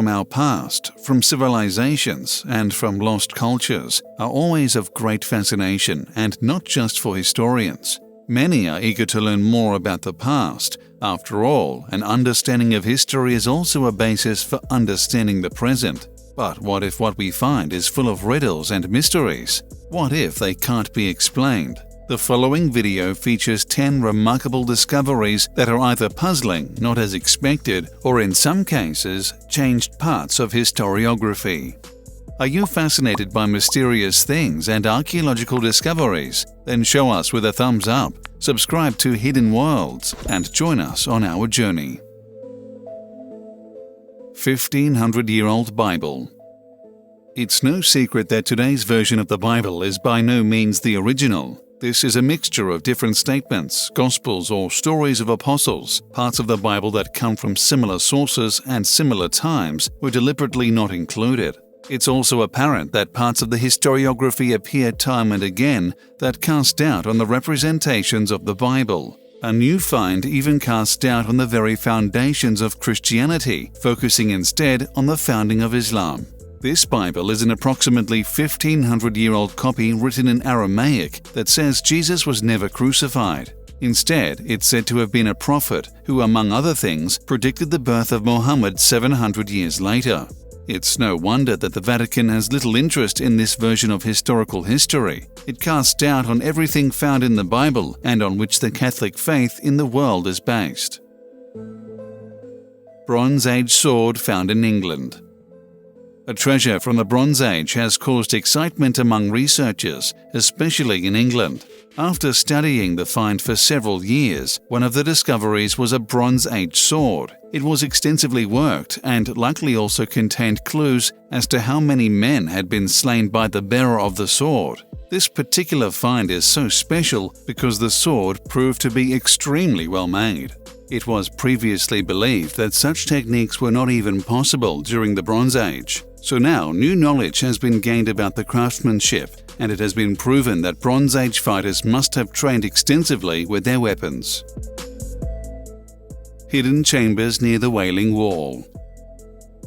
from our past, from civilizations, and from lost cultures are always of great fascination, and not just for historians. Many are eager to learn more about the past. After all, an understanding of history is also a basis for understanding the present. But what if what we find is full of riddles and mysteries? What if they can't be explained? The following video features 10 remarkable discoveries that are either puzzling, not as expected, or in some cases, changed parts of historiography. Are you fascinated by mysterious things and archaeological discoveries? Then show us with a thumbs up, subscribe to Hidden Worlds, and join us on our journey. 1500-year-old Bible. It's no secret that today's version of the Bible is by no means the original. This is a mixture of different statements, gospels, or stories of apostles. Parts of the Bible that come from similar sources and similar times were deliberately not included. It's also apparent that parts of the historiography appear time and again that cast doubt on the representations of the Bible. A new find even casts doubt on the very foundations of Christianity, focusing instead on the founding of Islam. This Bible is an approximately 1500-year-old copy written in Aramaic that says Jesus was never crucified. Instead, it's said to have been a prophet who, among other things, predicted the birth of Muhammad 700 years later. It's no wonder that the Vatican has little interest in this version of historical history. It casts doubt on everything found in the Bible and on which the Catholic faith in the world is based. Bronze Age sword found in England. A treasure from the Bronze Age has caused excitement among researchers, especially in England. After studying the find for several years, one of the discoveries was a Bronze Age sword. It was extensively worked and likely also contained clues as to how many men had been slain by the bearer of the sword. This particular find is so special because the sword proved to be extremely well made. It was previously believed that such techniques were not even possible during the Bronze Age. So now new knowledge has been gained about the craftsmanship, and it has been proven that Bronze Age fighters must have trained extensively with their weapons. Hidden chambers near the Wailing Wall.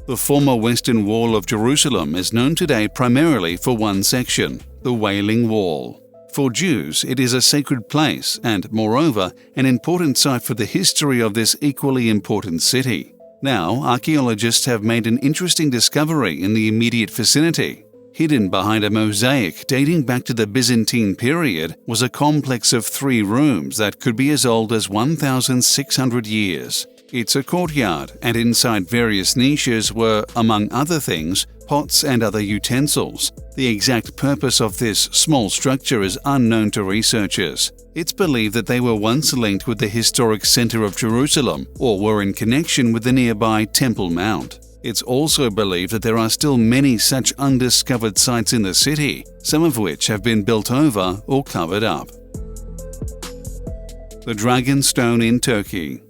The former Western Wall of Jerusalem is known today primarily for one section, the Wailing Wall. For Jews, it is a sacred place and, moreover, an important site for the history of this equally important city. Now, archaeologists have made an interesting discovery in the immediate vicinity. Hidden behind a mosaic dating back to the Byzantine period was a complex of 3 rooms that could be as old as 1,600 years. It's a courtyard, and inside various niches were, among other things, pots and other utensils. The exact purpose of this small structure is unknown to researchers. It's believed that they were once linked with the historic center of Jerusalem or were in connection with the nearby Temple Mount. It's also believed that there are still many such undiscovered sites in the city, some of which have been built over or covered up. The Dragon Stone in Turkey.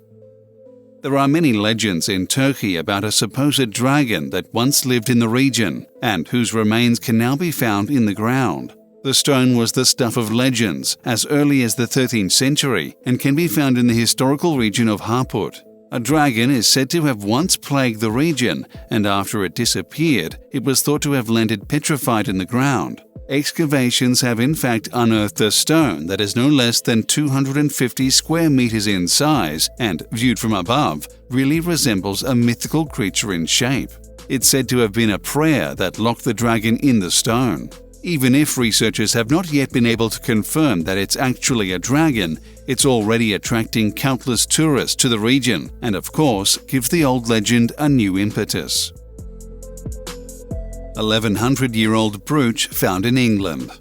There are many legends in Turkey about a supposed dragon that once lived in the region and whose remains can now be found in the ground. The stone was the stuff of legends as early as the 13th century and can be found in the historical region of Harput. A dragon is said to have once plagued the region, and after it disappeared, it was thought to have landed petrified in the ground. Excavations have in fact unearthed a stone that is no less than 250 square meters in size and, viewed from above, really resembles a mythical creature in shape. It's said to have been a prayer that locked the dragon in the stone. Even if researchers have not yet been able to confirm that it's actually a dragon, it's already attracting countless tourists to the region and, of course, gives the old legend a new impetus. 1100-year-old brooch found in England.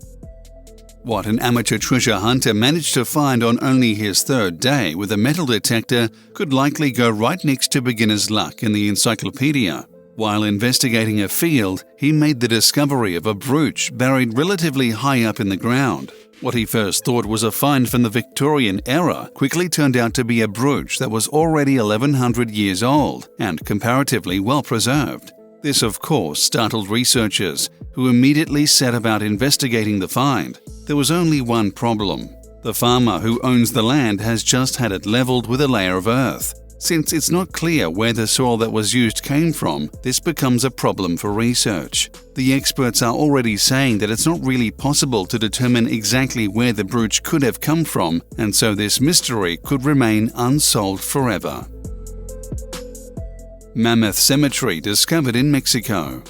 What an amateur treasure hunter managed to find on only his 3rd day with a metal detector could likely go right next to beginner's luck in the encyclopedia. While investigating a field, he made the discovery of a brooch buried relatively high up in the ground. What he first thought was a find from the Victorian era quickly turned out to be a brooch that was already 1100 years old and comparatively well preserved. This, of course, startled researchers, who immediately set about investigating the find. There was only one problem. The farmer who owns the land has just had it leveled with a layer of earth. Since it's not clear where the soil that was used came from, this becomes a problem for research. The experts are already saying that it's not really possible to determine exactly where the brooch could have come from, and so this mystery could remain unsolved forever. Mammoth Cemetery discovered in Mexico.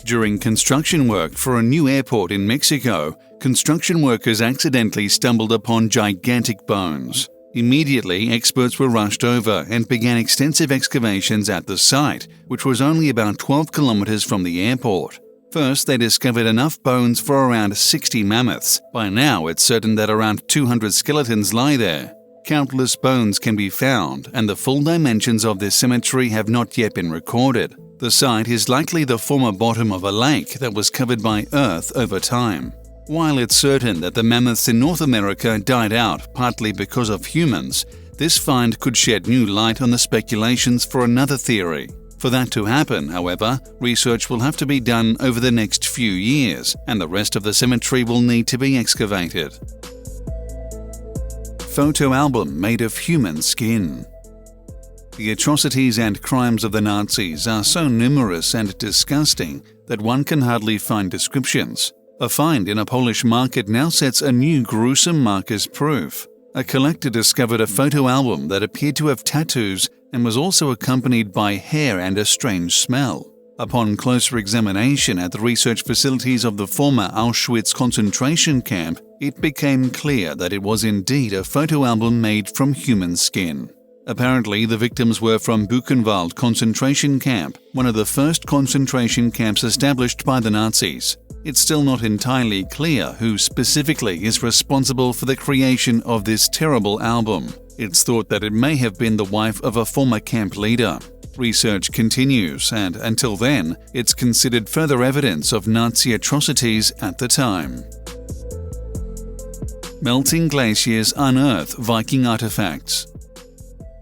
During construction work for a new airport in Mexico, construction workers accidentally stumbled upon gigantic bones. Immediately, experts were rushed over and began extensive excavations at the site, which was only about 12 kilometers from the airport. First, they discovered enough bones for around 60 mammoths. By now, it's certain that around 200 skeletons lie there. Countless bones can be found, and the full dimensions of this cemetery have not yet been recorded. The site is likely the former bottom of a lake that was covered by earth over time. While it's certain that the mammoths in North America died out partly because of humans, this find could shed new light on the speculations for another theory. For that to happen, however, research will have to be done over the next few years, and the rest of the cemetery will need to be excavated. Photo album made of human skin. The atrocities and crimes of the Nazis are so numerous and disgusting that one can hardly find descriptions. A find in a Polish market now sets a new gruesome mark as proof. A collector discovered a photo album that appeared to have tattoos and was also accompanied by hair and a strange smell. Upon closer examination at the research facilities of the former Auschwitz concentration camp, it became clear that it was indeed a photo album made from human skin. Apparently, the victims were from Buchenwald concentration camp, one of the first concentration camps established by the Nazis. It's still not entirely clear who specifically is responsible for the creation of this terrible album. It's thought that it may have been the wife of a former camp leader. Research continues, and until then, it's considered further evidence of Nazi atrocities at the time. Melting glaciers unearth Viking artifacts.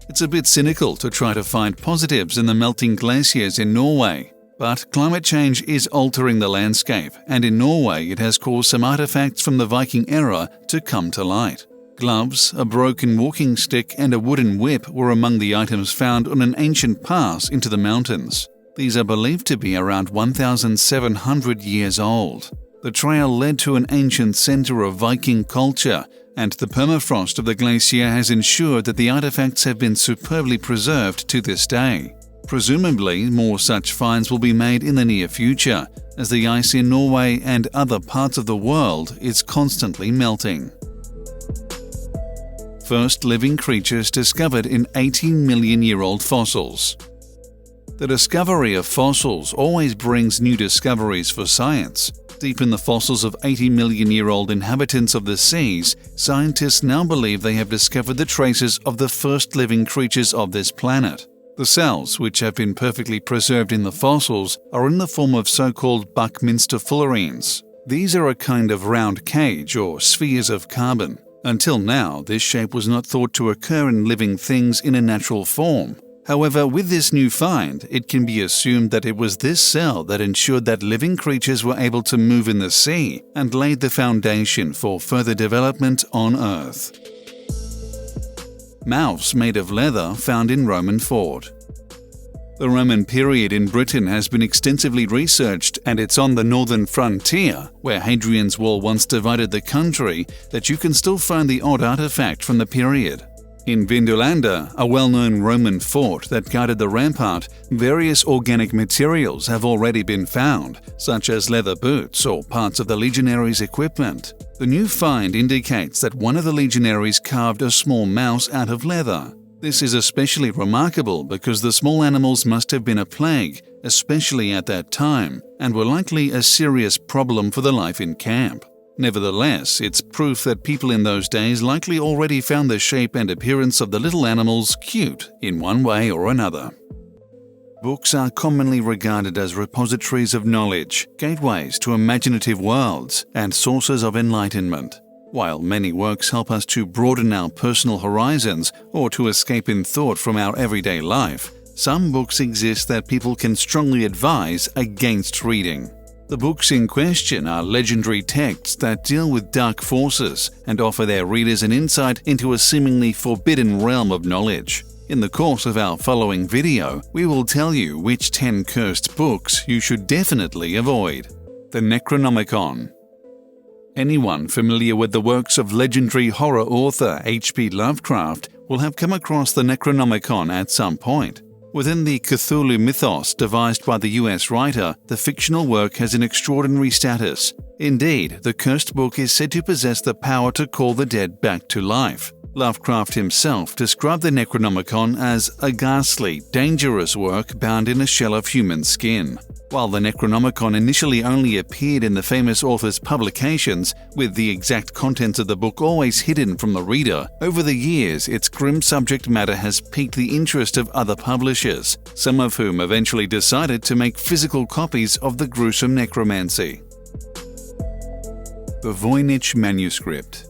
It's a bit cynical to try to find positives in the melting glaciers in Norway. But climate change is altering the landscape, and in Norway it has caused some artifacts from the Viking era to come to light. Gloves, a broken walking stick, and a wooden whip were among the items found on an ancient pass into the mountains. These are believed to be around 1,700 years old. The trail led to an ancient center of Viking culture, and the permafrost of the glacier has ensured that the artifacts have been superbly preserved to this day. Presumably, more such finds will be made in the near future, as the ice in Norway and other parts of the world is constantly melting. First living creatures discovered in 18-million-year-old fossils. The discovery of fossils always brings new discoveries for science. Deep in the fossils of 80-million-year-old inhabitants of the seas, scientists now believe they have discovered the traces of the first living creatures of this planet. The cells, which have been perfectly preserved in the fossils, are in the form of so-called Buckminster fullerenes. These are a kind of round cage or spheres of carbon. Until now, this shape was not thought to occur in living things in a natural form. However, with this new find, it can be assumed that it was this cell that ensured that living creatures were able to move in the sea and laid the foundation for further development on Earth. Mouths made of leather found in Roman fort. The Roman period in Britain has been extensively researched, and it's on the northern frontier, where Hadrian's Wall once divided the country, that you can still find the odd artifact from the period. In Vindolanda, a well-known Roman fort that guarded the rampart, various organic materials have already been found, such as leather boots or parts of the legionaries' equipment. The new find indicates that one of the legionaries carved a small mouse out of leather. This is especially remarkable because the small animals must have been a plague, especially at that time, and were likely a serious problem for the life in camp. Nevertheless, it's proof that people in those days likely already found the shape and appearance of the little animals cute in one way or another. Books are commonly regarded as repositories of knowledge, gateways to imaginative worlds, and sources of enlightenment. While many works help us to broaden our personal horizons or to escape in thought from our everyday life, some books exist that people can strongly advise against reading. The books in question are legendary texts that deal with dark forces and offer their readers an insight into a seemingly forbidden realm of knowledge. In the course of our following video, we will tell you which 10 cursed books you should definitely avoid. The Necronomicon. Anyone familiar with the works of legendary horror author H.P. Lovecraft will have come across the Necronomicon at some point. Within the Cthulhu mythos devised by the US writer, the fictional work has an extraordinary status. Indeed, the cursed book is said to possess the power to call the dead back to life. Lovecraft himself described the Necronomicon as a ghastly, dangerous work bound in a shell of human skin. While the Necronomicon initially only appeared in the famous author's publications, with the exact contents of the book always hidden from the reader, over the years its grim subject matter has piqued the interest of other publishers, some of whom eventually decided to make physical copies of the gruesome necromancy. The Voynich Manuscript.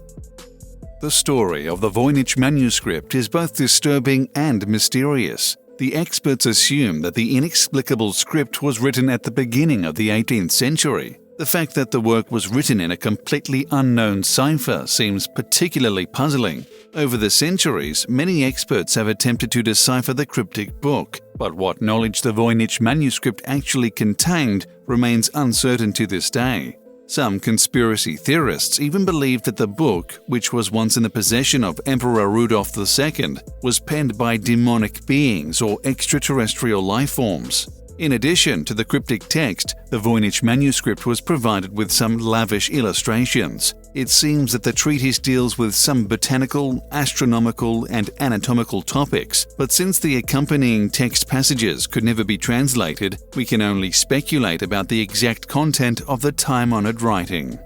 The story of the Voynich manuscript is both disturbing and mysterious. The experts assume that the inexplicable script was written at the beginning of the 18th century. The fact that the work was written in a completely unknown cipher seems particularly puzzling. Over the centuries, many experts have attempted to decipher the cryptic book, but what knowledge the Voynich manuscript actually contained remains uncertain to this day. Some conspiracy theorists even believe that the book, which was once in the possession of Emperor Rudolf II, was penned by demonic beings or extraterrestrial life forms. In addition to the cryptic text, the Voynich manuscript was provided with some lavish illustrations. It seems that the treatise deals with some botanical, astronomical, and anatomical topics, but since the accompanying text passages could never be translated, we can only speculate about the exact content of the time-honored writing.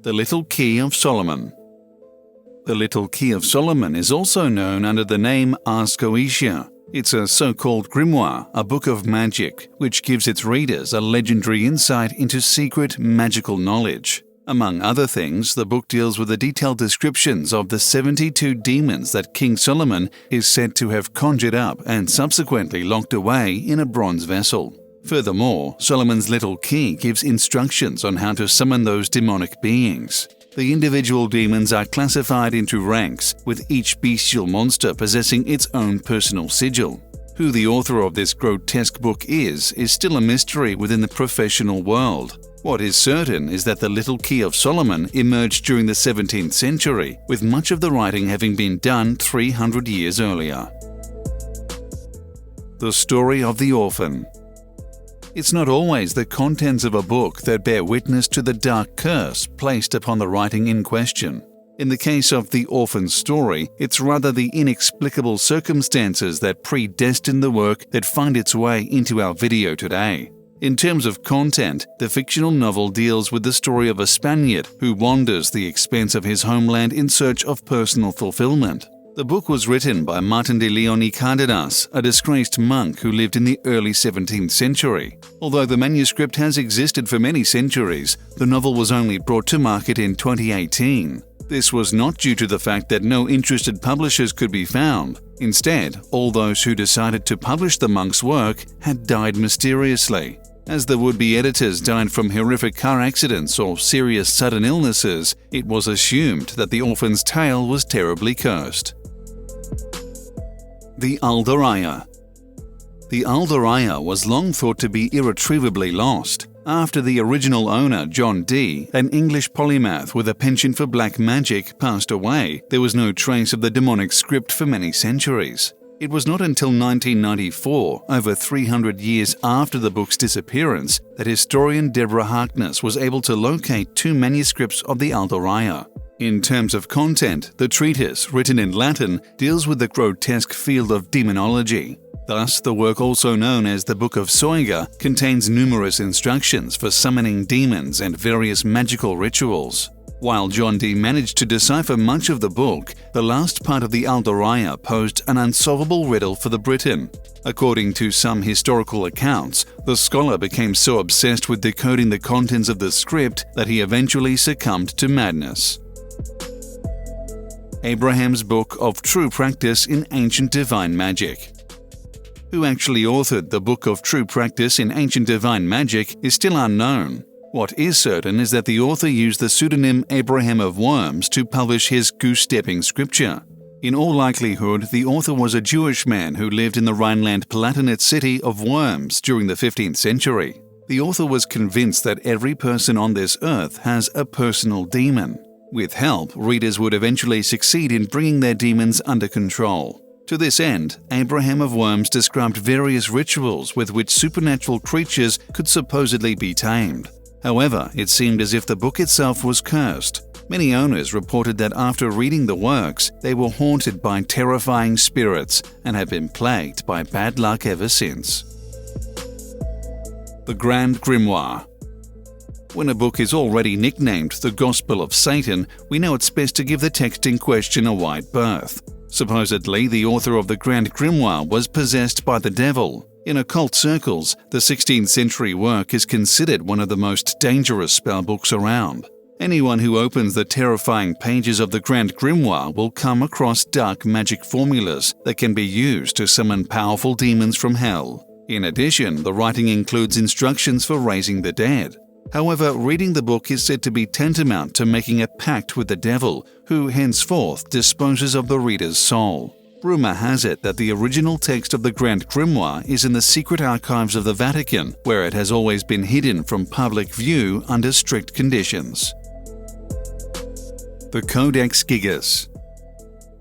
The Little Key of Solomon. The Little Key of Solomon is also known under the name Ars Goetia. It's a so-called grimoire, a book of magic, which gives its readers a legendary insight into secret magical knowledge. Among other things, the book deals with the detailed descriptions of the 72 demons that King Solomon is said to have conjured up and subsequently locked away in a bronze vessel. Furthermore, Solomon's little key gives instructions on how to summon those demonic beings. The individual demons are classified into ranks, with each bestial monster possessing its own personal sigil. Who the author of this grotesque book is still a mystery within the professional world. What is certain is that the Little Key of Solomon emerged during the 17th century, with much of the writing having been done 300 years earlier. The Story of the Orphan. It's not always the contents of a book that bear witness to the dark curse placed upon the writing in question. In the case of the orphan story, it's rather the inexplicable circumstances that predestine the work that find its way into our video today. In terms of content, the fictional novel deals with the story of a Spaniard who wanders the expanse of his homeland in search of personal fulfillment. The book was written by Martin de Leon y Cárdenas, a disgraced monk who lived in the early 17th century. Although the manuscript has existed for many centuries, the novel was only brought to market in 2018. This was not due to the fact that no interested publishers could be found. Instead, all those who decided to publish the monk's work had died mysteriously. As the would-be editors died from horrific car accidents or serious sudden illnesses, it was assumed that the orphan's tale was terribly cursed. The Aldaraya. The Aldaraya was long thought to be irretrievably lost. After the original owner, John Dee, an English polymath with a penchant for black magic, passed away, there was no trace of the demonic script for many centuries. It was not until 1994, over 300 years after the book's disappearance, that historian Deborah Harkness was able to locate 2 manuscripts of the Aldaraya. In terms of content, the treatise, written in Latin, deals with the grotesque field of demonology. Thus, the work, also known as the Book of Soiga, contains numerous instructions for summoning demons and various magical rituals. While John Dee managed to decipher much of the book, the last part of the Aldaraya posed an unsolvable riddle for the Briton. According to some historical accounts, the scholar became so obsessed with decoding the contents of the script that he eventually succumbed to madness. Abraham's Book of True Practice in Ancient Divine Magic. Who actually authored the Book of True Practice in Ancient Divine Magic is still unknown. What is certain is that the author used the pseudonym Abraham of Worms to publish his goose-stepping scripture. In all likelihood, the author was a Jewish man who lived in the Rhineland-Palatinate city of Worms during the 15th century. The author was convinced that every person on this earth has a personal demon. With help, readers would eventually succeed in bringing their demons under control. To this end, Abraham of Worms described various rituals with which supernatural creatures could supposedly be tamed. However, it seemed as if the book itself was cursed. Many owners reported that after reading the works, they were haunted by terrifying spirits and have been plagued by bad luck ever since. The Grand Grimoire. When a book is already nicknamed the Gospel of Satan, we know it's best to give the text in question a wide berth. Supposedly, the author of the Grand Grimoire was possessed by the devil. In occult circles, the 16th century work is considered one of the most dangerous spellbooks around. Anyone who opens the terrifying pages of the Grand Grimoire will come across dark magic formulas that can be used to summon powerful demons from hell. In addition, the writing includes instructions for raising the dead. However, reading the book is said to be tantamount to making a pact with the devil, who henceforth disposes of the reader's soul. Rumor has it that the original text of the Grand Grimoire is in the secret archives of the Vatican, where it has always been hidden from public view under strict conditions. The Codex GIGAS.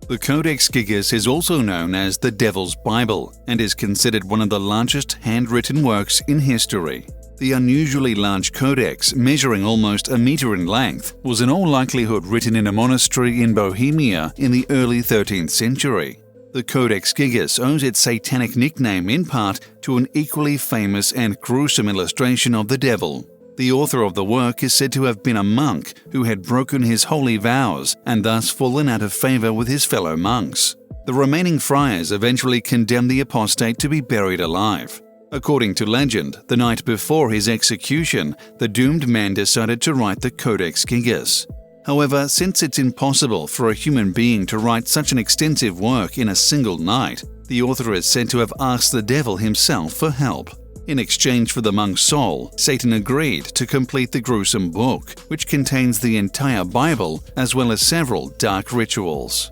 The Codex GIGAS is also known as the Devil's Bible and is considered one of the largest handwritten works in history. The unusually large codex, measuring almost a meter in length, was in all likelihood written in a monastery in Bohemia in the early 13th century. The Codex GIGAS owes its satanic nickname in part to an equally famous and gruesome illustration of the devil. The author of the work is said to have been a monk who had broken his holy vows and thus fallen out of favor with his fellow monks. The remaining friars eventually condemned the apostate to be buried alive. According to legend, the night before his execution, the doomed man decided to write the Codex GIGAS. However, since it's impossible for a human being to write such an extensive work in a single night, the author is said to have asked the devil himself for help. In exchange for the monk's soul, Satan agreed to complete the gruesome book, which contains the entire Bible as well as several dark rituals.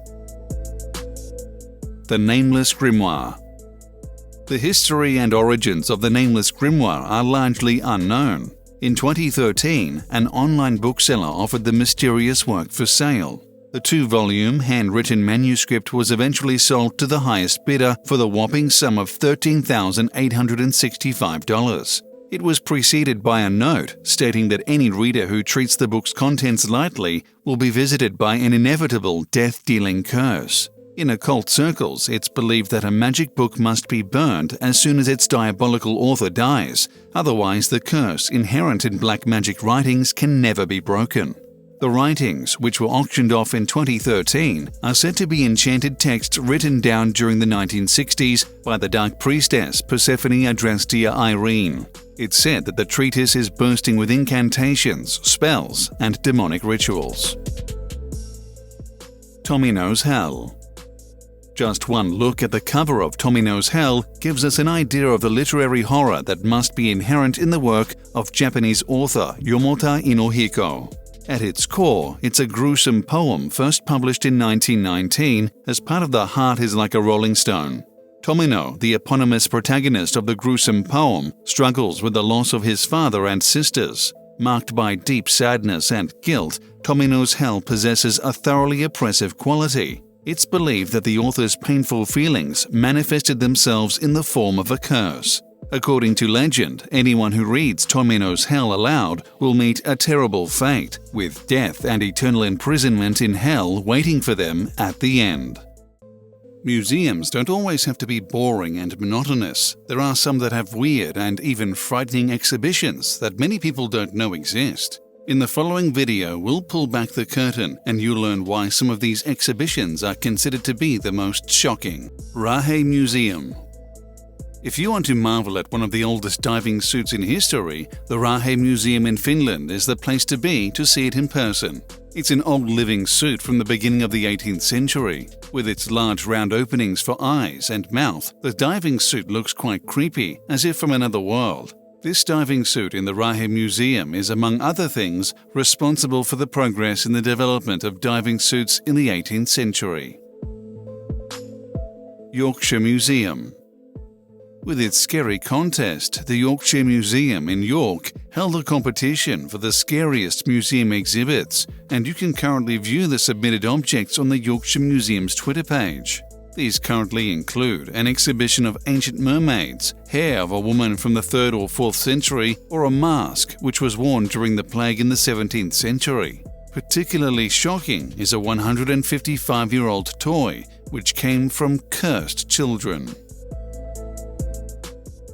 The Nameless Grimoire. The history and origins of the Nameless Grimoire are largely unknown. In 2013, an online bookseller offered the mysterious work for sale. The 2-volume handwritten manuscript was eventually sold to the highest bidder for the whopping sum of $13,865. It was preceded by a note stating that any reader who treats the book's contents lightly will be visited by an inevitable death-dealing curse. In occult circles, it's believed that a magic book must be burned as soon as its diabolical author dies, otherwise the curse inherent in black magic writings can never be broken. The writings, which were auctioned off in 2013, are said to be enchanted texts written down during the 1960s by the dark priestess Persephone Adrastia Irene. It's said that the treatise is bursting with incantations, spells, and demonic rituals. TOMINO'S Hell. Just one look at the cover of TOMINO'S Hell gives us an idea of the literary horror that must be inherent in the work of Japanese author Yomota Inohiko. At its core, it's a gruesome poem first published in 1919 as part of The Heart is Like a Rolling Stone. Tomino, the eponymous protagonist of the gruesome poem, struggles with the loss of his father and sisters. Marked by deep sadness and guilt, TOMINO'S Hell possesses a thoroughly oppressive quality. It's believed that the author's painful feelings manifested themselves in the form of a curse. According to legend, anyone who reads TOMINO'S Hell aloud will meet a terrible fate, with death and eternal imprisonment in hell waiting for them at the end. Museums don't always have to be boring and monotonous. There are some that have weird and even frightening exhibitions that many people don't know exist. In the following video, we'll pull back the curtain and you'll learn why some of these exhibitions are considered to be the most shocking. Rahe Museum. If you want to marvel at one of the oldest diving suits in history, the Rahe Museum in Finland is the place to be to see it in person. It's an old living suit from the beginning of the 18th century. With its large round openings for eyes and mouth, the diving suit looks quite creepy, as if from another world. This diving suit in the Rahe Museum is, among other things, responsible for the progress in the development of diving suits in the 18th century. Yorkshire Museum. With its scary contest, the Yorkshire Museum in York held a competition for the scariest museum exhibits, and you can currently view the submitted objects on the Yorkshire Museum's Twitter page. These currently include an exhibition of ancient mermaids, hair of a woman from the 3rd or 4th century, or a mask which was worn during the plague in the 17th century. Particularly shocking is a 155-year-old toy which came from cursed children.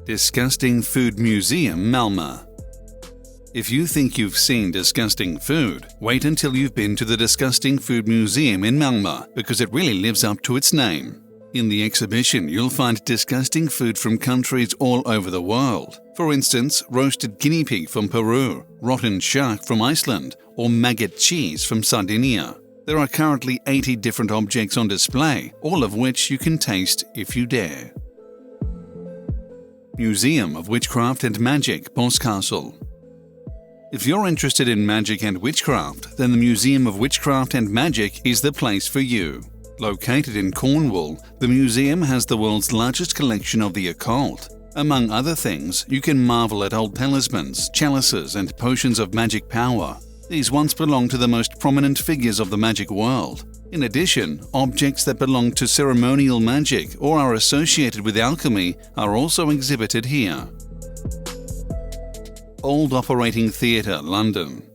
Disgusting Food Museum, Malmö. If you think you've seen disgusting food, wait until you've been to the Disgusting Food Museum in Malmö, because it really lives up to its name. In the exhibition, you'll find disgusting food from countries all over the world. For instance, roasted guinea pig from Peru, rotten shark from Iceland, or maggot cheese from Sardinia. There are currently 80 different objects on display, all of which you can taste if you dare. Museum of Witchcraft and Magic, Boscastle. If you're interested in magic and witchcraft, then the Museum of Witchcraft and Magic is the place for you. Located in Cornwall, the museum has the world's largest collection of the occult. Among other things, you can marvel at old talismans, chalices, and potions of magic power. These once belonged to the most prominent figures of the magic world. In addition, objects that belong to ceremonial magic or are associated with alchemy are also exhibited here. Old Operating Theatre, London.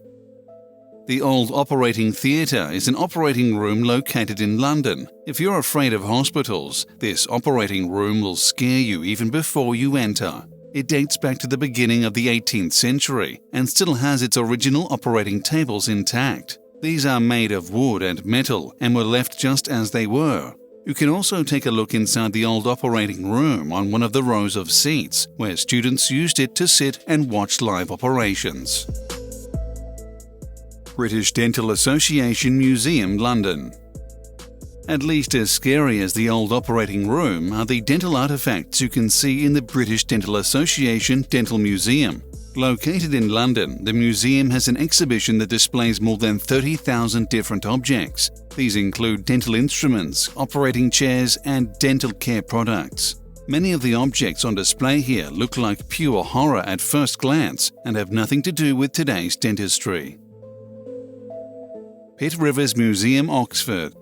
The Old Operating Theatre is an operating room located in London. If you're afraid of hospitals, this operating room will scare you even before you enter. It dates back to the beginning of the 18th century and still has its original operating tables intact. These are made of wood and metal and were left just as they were. You can also take a look inside the old operating room on one of the rows of seats, where students used it to sit and watch live operations. British Dental Association Museum, London. At least as scary as the old operating room are the dental artifacts you can see in the British Dental Association Dental Museum. Located in London, the museum has an exhibition that displays more than 30,000 different objects. These include dental instruments, operating chairs, and dental care products. Many of the objects on display here look like pure horror at first glance and have nothing to do with today's dentistry. Pitt Rivers Museum, Oxford.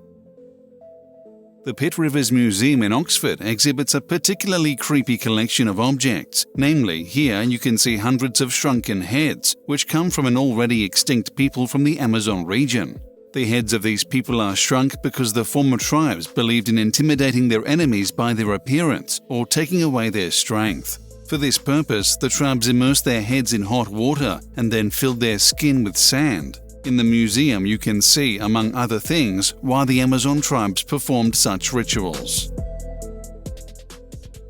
The Pitt Rivers Museum in Oxford exhibits a particularly creepy collection of objects. Namely, here you can see hundreds of shrunken heads, which come from an already extinct people from the Amazon region. The heads of these people are shrunk because the former tribes believed in intimidating their enemies by their appearance or taking away their strength. For this purpose, the tribes immersed their heads in hot water and then filled their skin with sand. In the museum, you can see, among other things, why the Amazon tribes performed such rituals.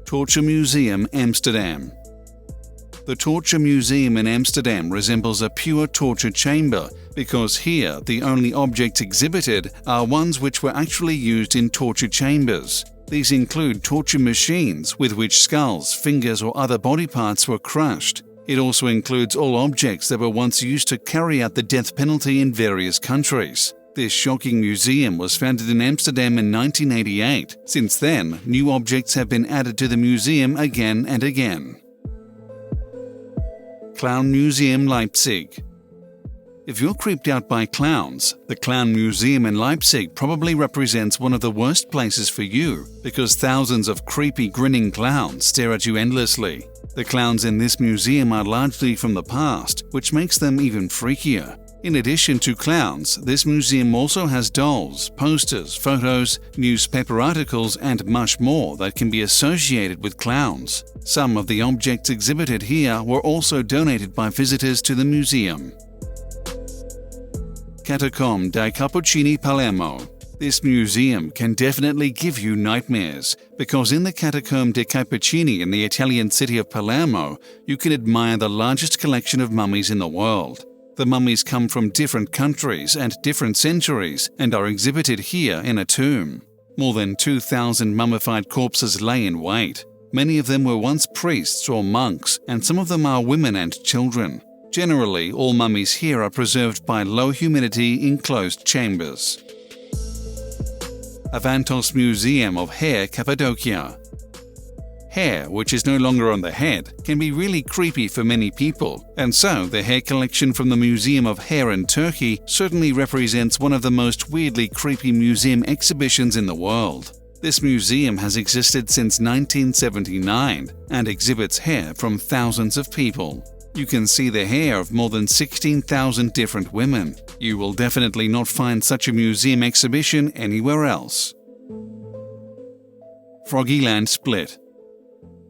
Torture Museum, Amsterdam. The Torture Museum in Amsterdam resembles a pure torture chamber because here the only objects exhibited are ones which were actually used in torture chambers. These include torture machines with which skulls, fingers, or other body parts were crushed. It also includes all objects that were once used to carry out the death penalty in various countries. This shocking museum was founded in Amsterdam in 1988. Since then, new objects have been added to the museum again and again. Clown Museum, Leipzig. If you're creeped out by clowns, the Clown Museum in Leipzig probably represents one of the worst places for you because thousands of creepy grinning clowns stare at you endlessly. The clowns in this museum are largely from the past, which makes them even freakier. In addition to clowns, this museum also has dolls, posters, photos, newspaper articles, and much more that can be associated with clowns. Some of the objects exhibited here were also donated by visitors to the museum. CATACOMBE dei Cappuccini, Palermo. This museum can definitely give you nightmares, because in the Catacombe dei Cappuccini in the Italian city of Palermo, you can admire the largest collection of mummies in the world. The mummies come from different countries and different centuries and are exhibited here in a tomb. More than 2,000 mummified corpses lay in wait. Many of them were once priests or monks, and some of them are women and children. Generally, all mummies here are preserved by low humidity enclosed chambers. AVANTOS Museum of Hair, Cappadocia. Hair, which is no longer on the head, can be really creepy for many people, and so the hair collection from the Museum of Hair in Turkey certainly represents one of the most weirdly creepy museum exhibitions in the world. This museum has existed since 1979 and exhibits hair from thousands of people. You can see the hair of more than 16,000 different women. You will definitely not find such a museum exhibition anywhere else. FROGGYLAND Split.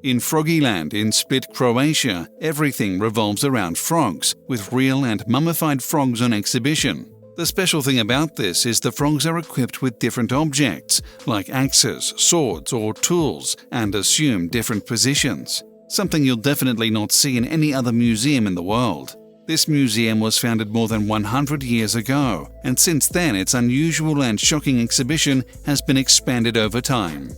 In FROGGYLAND in Split, Croatia, everything revolves around frogs, with real and mummified frogs on exhibition. The special thing about this is the frogs are equipped with different objects, like axes, swords, or tools, and assume different positions. Something you'll definitely not see in any other museum in the world. This museum was founded more than 100 years ago, and since then its unusual and shocking exhibition has been expanded over time.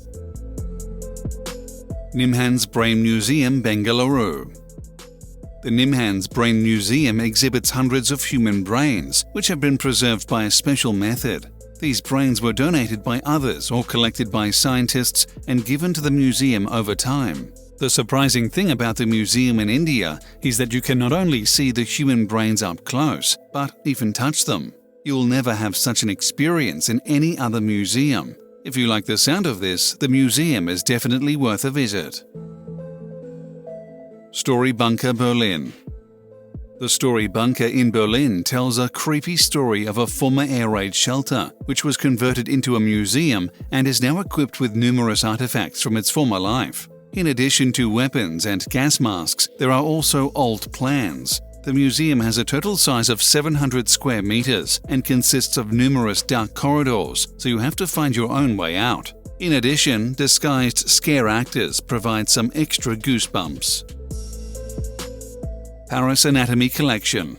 NIMHANS Brain Museum, Bengaluru. The NIMHANS Brain Museum exhibits hundreds of human brains, which have been preserved by a special method. These brains were donated by others or collected by scientists and given to the museum over time. The surprising thing about the museum in India is that you can not only see the human brains up close, but even touch them. You'll never have such an experience in any other museum. If you like the sound of this, the museum is definitely worth a visit. Story Bunker, Berlin. The Story Bunker in Berlin tells a creepy story of a former air raid shelter, which was converted into a museum and is now equipped with numerous artifacts from its former life. In addition to weapons and gas masks, there are also old plans. The museum has a total size of 700 square meters and consists of numerous dark corridors, so you have to find your own way out. In addition, disguised scare actors provide some extra goosebumps. Paris Anatomy Collection.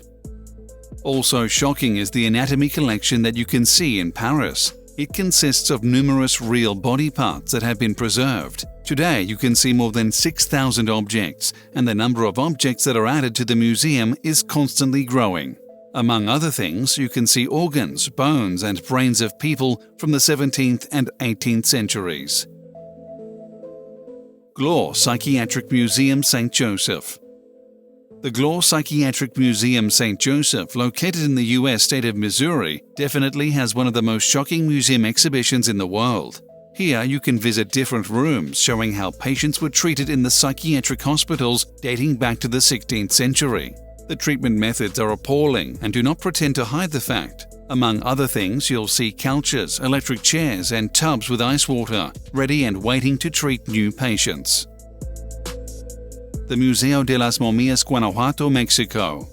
Also shocking is the anatomy collection that you can see in Paris. It consists of numerous real body parts that have been preserved. Today, you can see more than 6,000 objects, and the number of objects that are added to the museum is constantly growing. Among other things, you can see organs, bones, and brains of people from the 17th and 18th centuries. Glor Psychiatric Museum, St. Joseph. The Glor Psychiatric Museum St. Joseph, located in the US state of Missouri, definitely has one of the most shocking museum exhibitions in the world. Here you can visit different rooms showing how patients were treated in the psychiatric hospitals dating back to the 16th century. The treatment methods are appalling and do not pretend to hide the fact. Among other things, you'll see couches, electric chairs, and tubs with ice water, ready and waiting to treat new patients. The Museo de las Momias, Guanajuato, Mexico.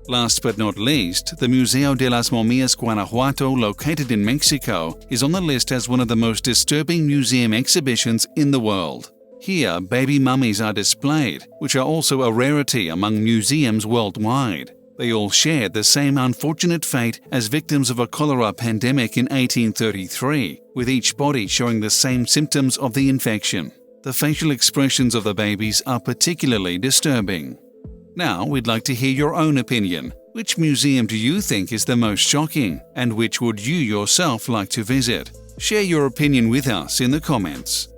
Last but not least, the Museo de las Momias, Guanajuato, located in Mexico, is on the list as one of the most disturbing museum exhibitions in the world. Here, baby mummies are displayed, which are also a rarity among museums worldwide. They all shared the same unfortunate fate as victims of a cholera pandemic in 1833, with each body showing the same symptoms of the infection. The facial expressions of the babies are particularly disturbing. Now, we'd like to hear your own opinion. Which museum do you think is the most shocking, and which would you yourself like to visit? Share your opinion with us in the comments.